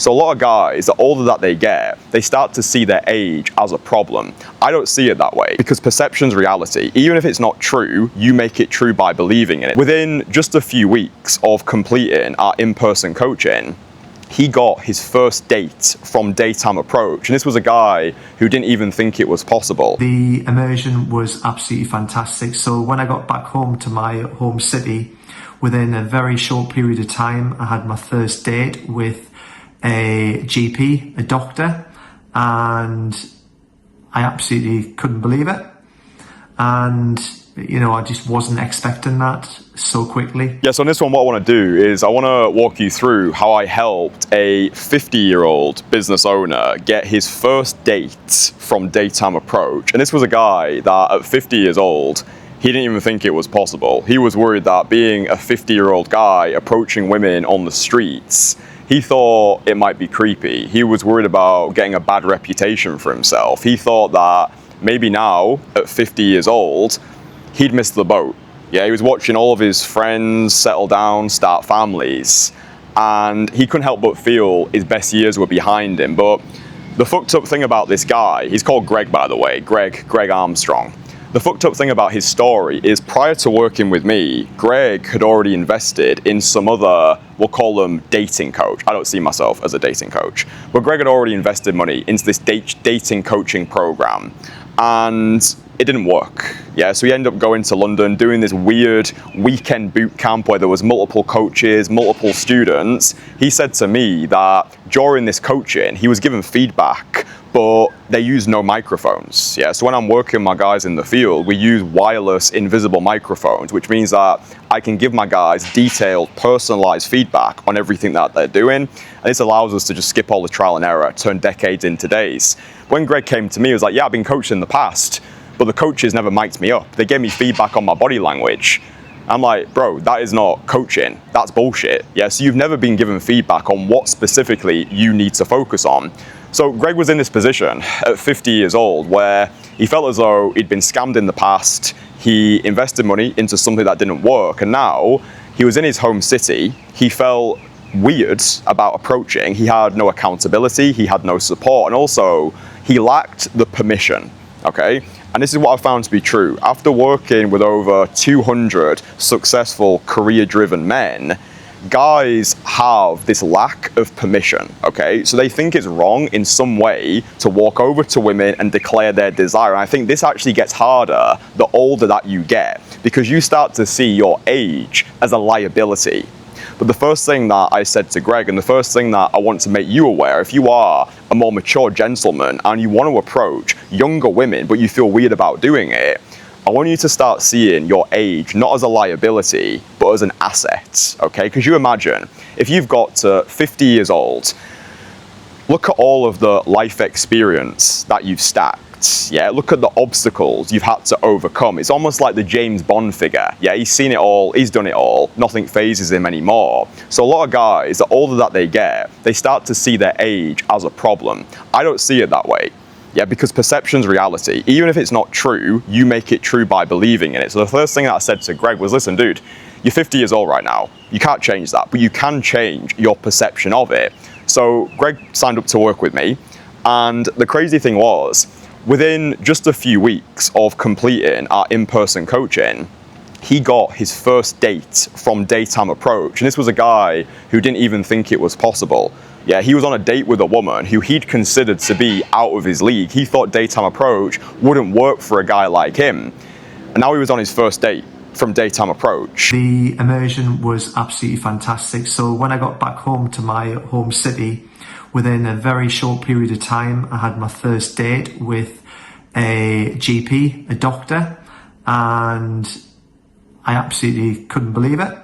So a lot of guys, the older that they get, they start to see their age as a problem. I don't see it that way because perception's reality. Even if it's not true, you make it true by believing in it. Within just a few weeks of completing our in-person coaching, he got his first date from Daytime Approach. And this was a guy who didn't even think it was possible. The immersion was absolutely fantastic. So when I got back home to my home city, within a very short period of time, I had my first date with a GP, a doctor, and I absolutely couldn't believe it. And, you know, I just wasn't expecting that so quickly. Yeah, so on this one, what I want to do is I want to walk you through how I helped a 50-year-old business owner get his first date from Daytime Approach. And this was a guy that at 50 years old, he didn't even think it was possible. He was worried that being a 50-year-old guy approaching women on the streets, he thought it might be creepy. He was worried about getting a bad reputation for himself. He thought that maybe now, at 50 years old, he'd missed the boat. Yeah, he was watching all of his friends settle down, start families, and he couldn't help but feel his best years were behind him. But the fucked up thing about this guy, he's called Greg, by the way, Greg Armstrong. The fucked up thing about his story is prior to working with me, Greg had already invested in some other, we'll call them dating coach. I don't see myself as a dating coach, but Greg had already invested money into this dating coaching program, and it didn't work. Yeah, so he ended up going to London, doing this weird weekend boot camp where there was multiple coaches, multiple students. He said to me that during this coaching, he was given feedback, but they use no microphones. Yeah, so when I'm working with my guys in the field, we use wireless invisible microphones, which means that I can give my guys detailed, personalized feedback on everything that they're doing. And this allows us to just skip all the trial and error, turn decades into days. When Greg came to me, he was like, yeah, I've been coached in the past, but the coaches never mic'd me up. They gave me feedback on my body language. I'm like, bro, that is not coaching. That's bullshit. Yeah, so you've never been given feedback on what specifically you need to focus on. So Greg was in this position at 50 years old where he felt as though he'd been scammed in the past. He invested money into something that didn't work. And now he was in his home city. He felt weird about approaching. He had no accountability. He had no support. And also he lacked the permission. Okay. And this is what I found to be true. After working with over 200 successful career-driven men, guys have this lack of permission, okay? So they think it's wrong in some way to walk over to women and declare their desire. And I think this actually gets harder the older that you get because you start to see your age as a liability. But the first thing that I said to Greg, and the first thing that I want to make you aware, if you are a more mature gentleman and you want to approach younger women, but you feel weird about doing it, I want you to start seeing your age not as a liability, but as an asset, okay? Because you imagine, if you've got to 50 years old, look at all of the life experience that you've stacked. Yeah, look at the obstacles you've had to overcome. It's almost like the James Bond figure. Yeah, he's seen it all, he's done it all, nothing phases him anymore. So a lot of guys, the older that they get, they start to see their age as a problem. I don't see it that way. Yeah, because perception's reality. Even if it's not true, you make it true by believing in it. So the first thing that I said to Greg was, listen, dude, you're 50 years old right now. You can't change that, but you can change your perception of it. So Greg signed up to work with me. And the crazy thing was, within just a few weeks of completing our in-person coaching, he got his first date from Daytime Approach. And this was a guy who didn't even think it was possible. Yeah, he was on a date with a woman who he'd considered to be out of his league. He thought Daytime Approach wouldn't work for a guy like him. And now he was on his first date from Daytime Approach. The immersion was absolutely fantastic. So when I got back home to my home city, within a very short period of time, I had my first date with a GP, a doctor, and I absolutely couldn't believe it.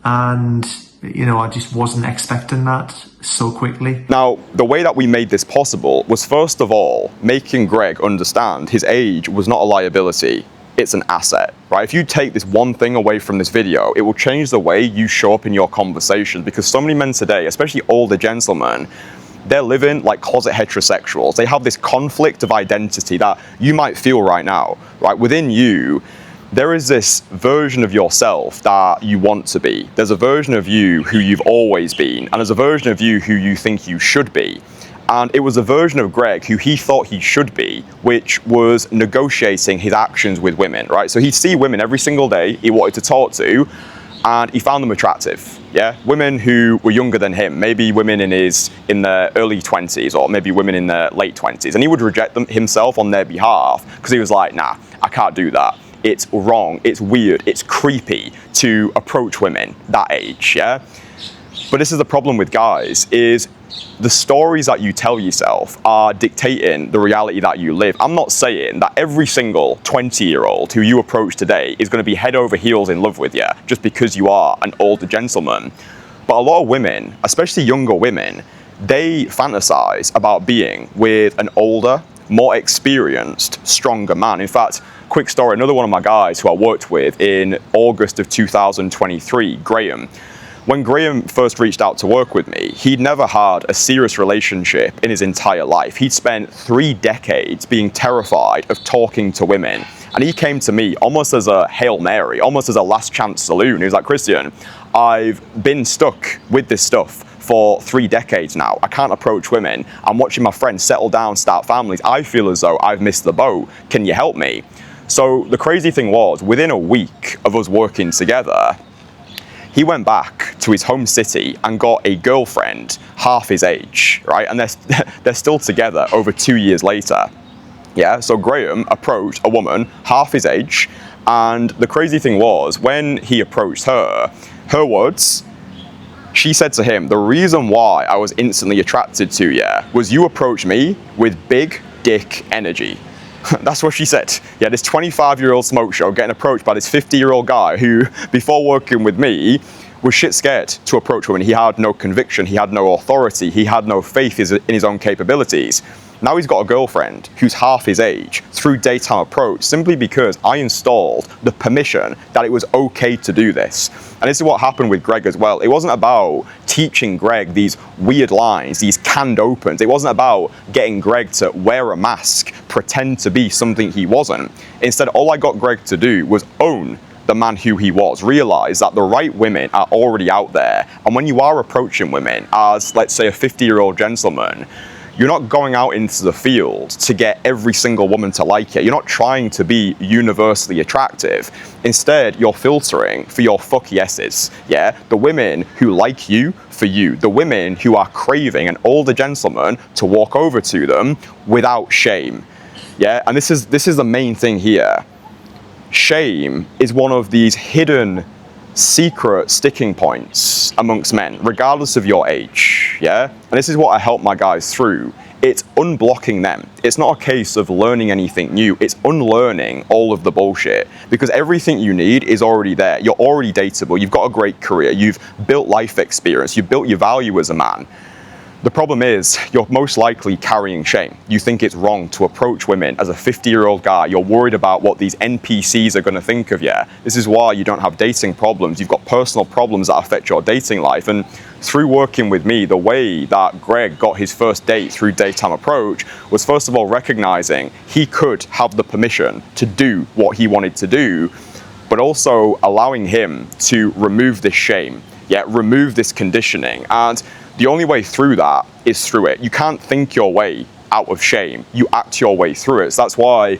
And, you know, I just wasn't expecting that so quickly. Now, the way that we made this possible was, first of all, making Greg understand his age was not a liability. It's an asset, right? If you take this one thing away from this video, it will change the way you show up in your conversations, because so many men today, especially older gentlemen, they're living like closet heterosexuals. They have this conflict of identity that you might feel right now, right? Within you, there is this version of yourself that you want to be. There's a version of you who you've always been, and there's a version of you who you think you should be. And it was a version of Greg who he thought he should be, which was negotiating his actions with women, right? So he'd see women every single day he wanted to talk to, and he found them attractive, yeah? Women who were younger than him, maybe women in their early 20s, or maybe women in their late 20s, and he would reject them himself on their behalf, because he was like, nah, I can't do that. It's wrong, it's weird, it's creepy to approach women that age, yeah? But this is the problem with guys, is the stories that you tell yourself are dictating the reality that you live. I'm not saying that every single 20-year-old who you approach today is going to be head over heels in love with you just because you are an older gentleman. But a lot of women, especially younger women, they fantasize about being with an older, more experienced, stronger man. In fact, quick story, another one of my guys who I worked with in August of 2023, Graham. When Graham first reached out to work with me, he'd never had a serious relationship in his entire life. He'd spent 3 decades being terrified of talking to women. And he came to me almost as a Hail Mary, almost as a last chance saloon. He was like, Christian, I've been stuck with this stuff for 3 decades now. I can't approach women. I'm watching my friends settle down, start families. I feel as though I've missed the boat. Can you help me? So the crazy thing was, within a week of us working together, he went back to his home city and got a girlfriend half his age, right? And they're still together over 2 years later. Yeah, so Graham approached a woman half his age, and the crazy thing was, when he approached her words, she said to him, the reason why I was instantly attracted to you was you approached me with big dick energy. That's what she said. Yeah, this 25-year-old smoke show getting approached by this 50-year-old guy who, before working with me, was shit scared to approach women. He had no conviction, he had no authority, he had no faith in his own capabilities. Now he's got a girlfriend who's half his age through daytime approach, simply because I installed the permission that it was okay to do this. And this is what happened with Greg as well. It wasn't about teaching Greg these weird lines, these canned opens. It wasn't about getting Greg to wear a mask, pretend to be something he wasn't. Instead, all I got Greg to do was own the man who he was, realize that the right women are already out there. And when you are approaching women as, let's say, a 50-year-old gentleman, you're not going out into the field to get every single woman to like you. You're not trying to be universally attractive. Instead, you're filtering for your fuck yeses, yeah? The women who like you for you. The women who are craving an older gentleman to walk over to them without shame, yeah? And this is the main thing here. Shame is one of these hidden secret sticking points amongst men, regardless of your age, yeah? And this is what I help my guys through. It's unblocking them. It's not a case of learning anything new, it's unlearning all of the bullshit, because everything you need is already there. You're already dateable, you've got a great career, you've built life experience, you've built your value as a man. The problem is, you're most likely carrying shame. You think it's wrong to approach women as a 50-year-old guy. You're worried about what these NPCs are going to think of you. This is why you don't have dating problems. You've got personal problems that affect your dating life. And through working with me, the way that Greg got his first date through daytime approach was, first of all, recognizing he could have the permission to do what he wanted to do, but also allowing him to remove this shame, remove this conditioning. And the only way through that is through it. You can't think your way out of shame. You act your way through it. So that's why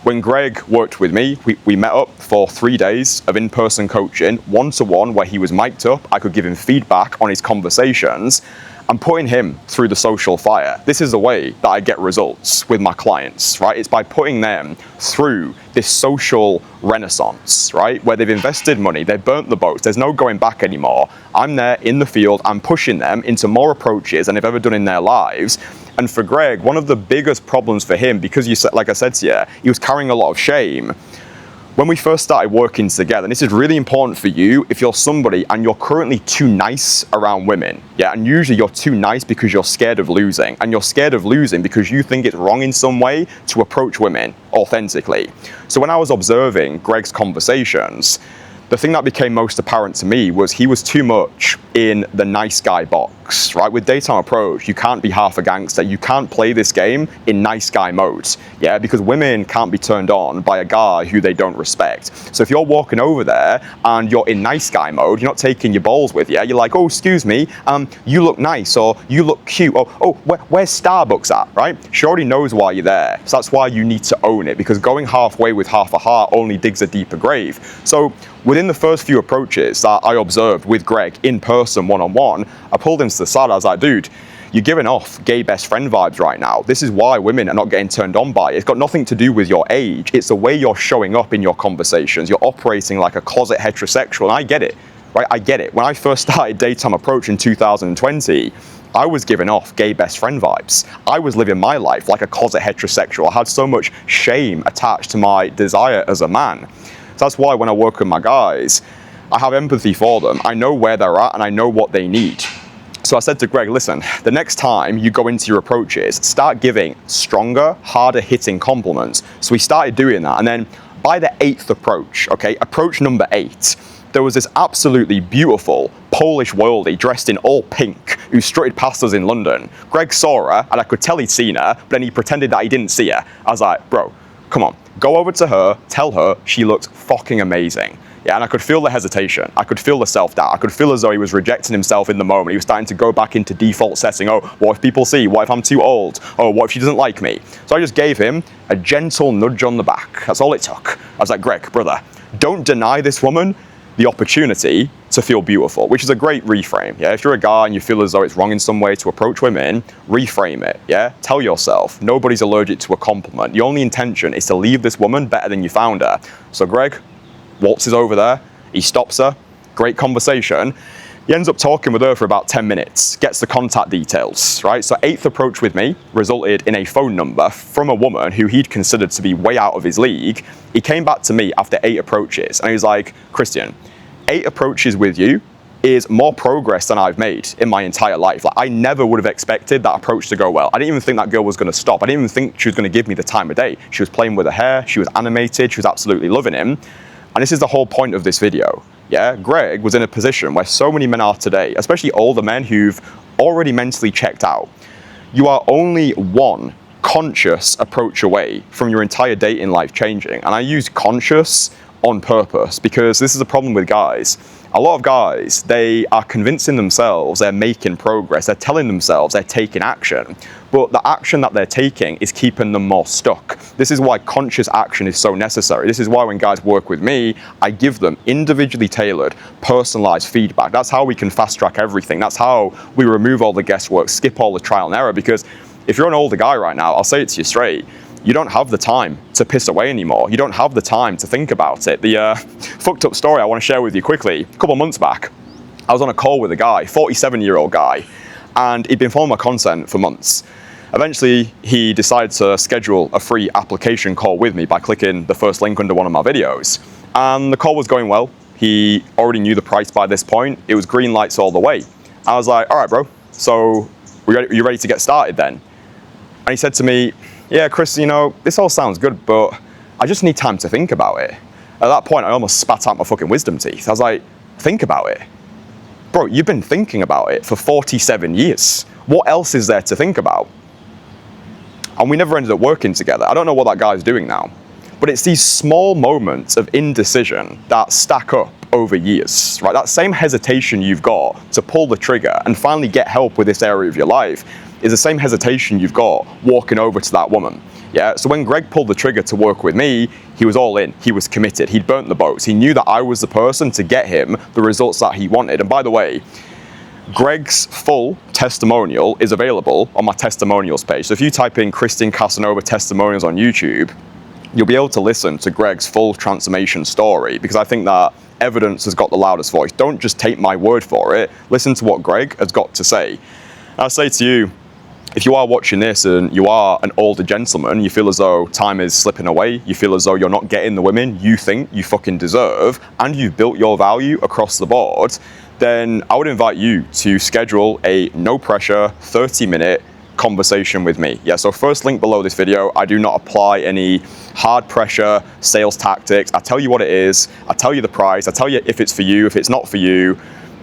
when Greg worked with me, we met up for 3 days of in-person coaching, one-to-one, where he was mic'd up. I could give him feedback on his conversations. I'm putting him through the social fire. This is the way that I get results with my clients, right? It's by putting them through this social renaissance, right? Where they've invested money, they've burnt the boats, there's no going back anymore. I'm there in the field, I'm pushing them into more approaches than they've ever done in their lives. And for Greg, one of the biggest problems for him, because like I said to you, he was carrying a lot of shame. When we first started working together, and this is really important for you if you're somebody and you're currently too nice around women, yeah, and usually you're too nice because you're scared of losing, and you're scared of losing because you think it's wrong in some way to approach women authentically. So when I was observing Greg's conversations, the thing that became most apparent to me was he was too much in the nice guy box, right? With Daytime Approach, you can't be half a gangster. You can't play this game in nice guy mode, yeah? Because women can't be turned on by a guy who they don't respect. So if you're walking over there and you're in nice guy mode, you're not taking your balls with you. You're like, oh, excuse me, you look nice, or you look cute, or where's Starbucks at, right? She already knows why you're there. So that's why you need to own it, because going halfway with half a heart only digs a deeper grave. So within the first few approaches that I observed with Greg in person, one-on-one, I pulled him to the side. I was like, dude, you're giving off gay best friend vibes right now. This is why women are not getting turned on by it. It's got nothing to do with your age. It's the way you're showing up in your conversations. You're operating like a closet heterosexual, and I get it, right? I get it. When I first started Daytime Approach in 2020, I was giving off gay best friend vibes. I was living my life like a closet heterosexual. I had so much shame attached to my desire as a man. So that's why when I work with my guys, I have empathy for them. I know where they're at and I know what they need. So I said to Greg, listen, the next time you go into your approaches, start giving stronger, harder hitting compliments. So we started doing that. And then by the 8th approach, okay, approach number 8, there was this absolutely beautiful Polish worldie dressed in all pink who strutted past us in London. Greg saw her and I could tell he'd seen her, but then he pretended that he didn't see her. I was like, bro, come on, go over to her, tell her she looks fucking amazing. Yeah, and I could feel the hesitation. I could feel the self-doubt. I could feel as though he was rejecting himself in the moment. He was starting to go back into default setting. Oh, what if people see? What if I'm too old? Oh, what if she doesn't like me? So I just gave him a gentle nudge on the back. That's all it took. I was like, Greg, brother, don't deny this woman the opportunity to feel beautiful, which is a great reframe. Yeah, if you're a guy and you feel as though it's wrong in some way to approach women, reframe it. Yeah, tell yourself nobody's allergic to a compliment. The only intention is to leave this woman better than you found her. So Greg waltzes over there, he stops her, great conversation. He ends up talking with her for about 10 minutes, gets the contact details, right? So 8th approach with me resulted in a phone number from a woman who he'd considered to be way out of his league. He came back to me after 8 approaches and he was like, Christian, 8 approaches with you is more progress than I've made in my entire life. Like, I never would have expected that approach to go well. I didn't even think that girl was going to stop. I didn't even think she was going to give me the time of day. She was playing with her hair, she was animated, she was absolutely loving him. And this is the whole point of this video. Yeah, Greg was in a position where so many men are today, especially older men who've already mentally checked out. You are only one conscious approach away from your entire dating life changing. And I use conscious on purpose because this is a problem with guys. A lot of guys, they are convincing themselves they're making progress. They're telling themselves they're taking action. But the action that they're taking is keeping them more stuck. This is why conscious action is so necessary. This is why when guys work with me, I give them individually tailored, personalized feedback. That's how we can fast track everything. That's how we remove all the guesswork, skip all the trial and error. Because if you're an older guy right now, I'll say it to you straight, you don't have the time to piss away anymore. You don't have the time to think about it. The fucked up story I want to share with you quickly. A couple of months back, I was on a call with a guy, 47-year-old guy, and he'd been following my content for months. Eventually, he decided to schedule a free application call with me by clicking the first link under one of my videos. And the call was going well. He already knew the price by this point. It was green lights all the way. I was like, all right, bro, so you ready to get started then? And he said to me, yeah, Chris, you know, this all sounds good, but I just need time to think about it. At that point, I almost spat out my fucking wisdom teeth. I was like, think about it. Bro, you've been thinking about it for 47 years. What else is there to think about? And we never ended up working together. I don't know what that guy's doing now. But it's these small moments of indecision that stack up over years, right? That same hesitation you've got to pull the trigger and finally get help with this area of your life is the same hesitation you've got walking over to that woman. Yeah, so when Greg pulled the trigger to work with me, he was all in, he was committed, he'd burnt the boats. He knew that I was the person to get him the results that he wanted. And by the way, Greg's full testimonial is available on my testimonials page. So if you type in Christian Casanova testimonials on YouTube, you'll be able to listen to Greg's full transformation story, because I think that evidence has got the loudest voice. Don't just take my word for it. Listen to what Greg has got to say. I say to you, if you are watching this and you are an older gentleman, you feel as though time is slipping away, you feel as though you're not getting the women you think you fucking deserve, and you've built your value across the board, then I would invite you to schedule a no pressure 30-minute conversation with me. Yeah, so first link below this video, I do not apply any hard pressure sales tactics. I tell you what it is, I tell you the price, I tell you if it's for you, if it's not for you.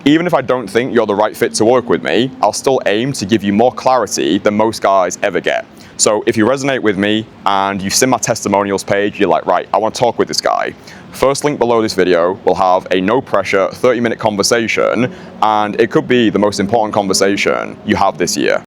Even if I don't think you're the right fit to work with me, I'll still aim to give you more clarity than most guys ever get. So if you resonate with me and you've seen my testimonials page, you're like, right, I want to talk with this guy. First link below this video will have a no pressure 30-minute conversation, and it could be the most important conversation you have this year.